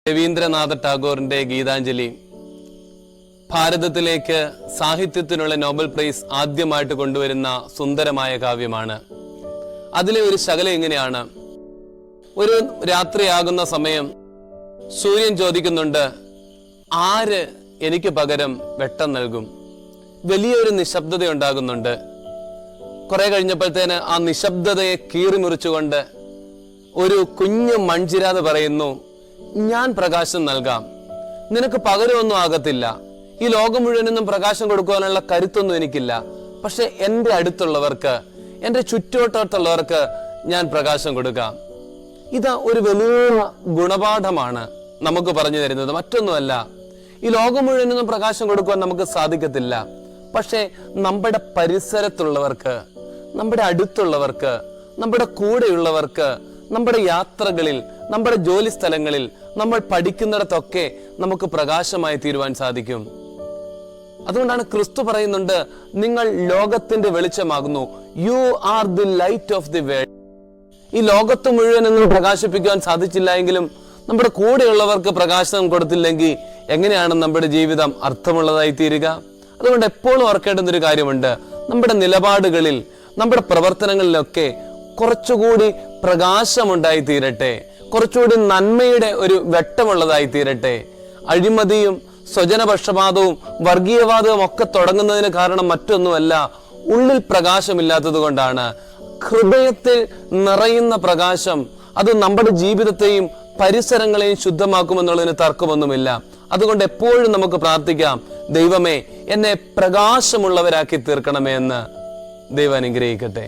രവീന്ദ്രനാഥ ടാഗോറിന്റെ ഗീതാഞ്ജലി ഭാരതത്തിലേക്ക് സാഹിത്യത്തിനുള്ള Nobel prize ആദ്യമായിട്ട് കൊണ്ടുവരുന്ന സുന്ദരമായ കാവ്യമാണ്. അതിലെ ഒരു ശകലം ഇങ്ങനെയാണ്: ഒരു രാത്രിയാകുന്ന സമയം സൂര്യൻ ചോദിക്കുന്നുണ്ട്, ആര് എനിക്ക് പകരം വെട്ടം നൽകും? വലിയൊരു നിശബ്ദത ഉണ്ടാകുന്നുണ്ട്. കുറെ കഴിഞ്ഞപ്പോഴത്തേന് ആ നിശബ്ദതയെ കീറിമുറിച്ചുകൊണ്ട് ഒരു കുഞ്ഞു മൺചിരാതെ പറയുന്നു, ഞാൻ പ്രകാശം നൽകാം, നിനക്ക് പകരമൊന്നും ആകത്തില്ല, ഈ ലോകം മുഴുവനൊന്നും പ്രകാശം കൊടുക്കുവാനുള്ള കരുത്തൊന്നും എനിക്കില്ല, പക്ഷെ എൻ്റെ അടുത്തുള്ളവർക്ക്, എൻ്റെ ചുറ്റുവട്ടത്തുള്ളവർക്ക് ഞാൻ പ്രകാശം കൊടുക്കാം. ഇത് ഒരു വലിയ ഗുണപാഠമാണ് നമുക്ക് പറഞ്ഞു തരുന്നത്. മറ്റൊന്നുമല്ല, ഈ ലോകം മുഴുവനൊന്നും പ്രകാശം കൊടുക്കുവാൻ നമുക്ക് സാധിക്കത്തില്ല, പക്ഷെ നമ്മുടെ പരിസരത്തുള്ളവർക്ക്, നമ്മുടെ അടുത്തുള്ളവർക്ക്, നമ്മുടെ കൂടെയുള്ളവർക്ക്, നമ്മുടെ യാത്രകളിൽ, നമ്മുടെ ജോലി സ്ഥലങ്ങളിൽ, നമ്മൾ പഠിക്കുന്നിടത്തൊക്കെ നമുക്ക് പ്രകാശമായി തീരുവാൻ സാധിക്കും. അതുകൊണ്ടാണ് ക്രിസ്തു പറയുന്നുണ്ട്, നിങ്ങൾ ലോകത്തിന്റെ വെളിച്ചമാകുന്നു. You are the light of the world. ഈ ലോകത്ത് മുഴുവനൊന്നും പ്രകാശിപ്പിക്കുവാൻ സാധിച്ചില്ല എങ്കിലും നമ്മുടെ കൂടെയുള്ളവർക്ക് പ്രകാശം കൊടുത്തില്ലെങ്കിൽ എങ്ങനെയാണ് നമ്മുടെ ജീവിതം അർത്ഥമുള്ളതായി തീരുക? അതുകൊണ്ട് എപ്പോഴും ഓർക്കേണ്ടുന്ന ഒരു കാര്യമുണ്ട്, നമ്മുടെ നിലപാടുകളിൽ, നമ്മുടെ പ്രവർത്തനങ്ങളിലൊക്കെ കുറച്ചുകൂടി പ്രകാശമുണ്ടായി തീരട്ടെ, കുറച്ചുകൂടി നന്മയുടെ ഒരു വെട്ടമുള്ളതായി തീരട്ടെ. അഴിമതിയും സ്വജനപക്ഷപാതവും വർഗീയവാദവും ഒക്കെ തുടങ്ങുന്നതിന് കാരണം മറ്റൊന്നുമല്ല, ഉള്ളിൽ പ്രകാശമില്ലാത്തത് കൊണ്ടാണ്. ഹൃദയത്തിൽ നിറയുന്ന പ്രകാശം അത് നമ്മുടെ ജീവിതത്തെയും പരിസരങ്ങളെയും ശുദ്ധമാക്കുമെന്നുള്ളതിന് തർക്കമൊന്നുമില്ല. അതുകൊണ്ട് എപ്പോഴും നമുക്ക് പ്രാർത്ഥിക്കാം, ദൈവമേ എന്നെ പ്രകാശമുള്ളവരാക്കി തീർക്കണമേ എന്ന്. ദൈവം അനുഗ്രഹിക്കട്ടെ.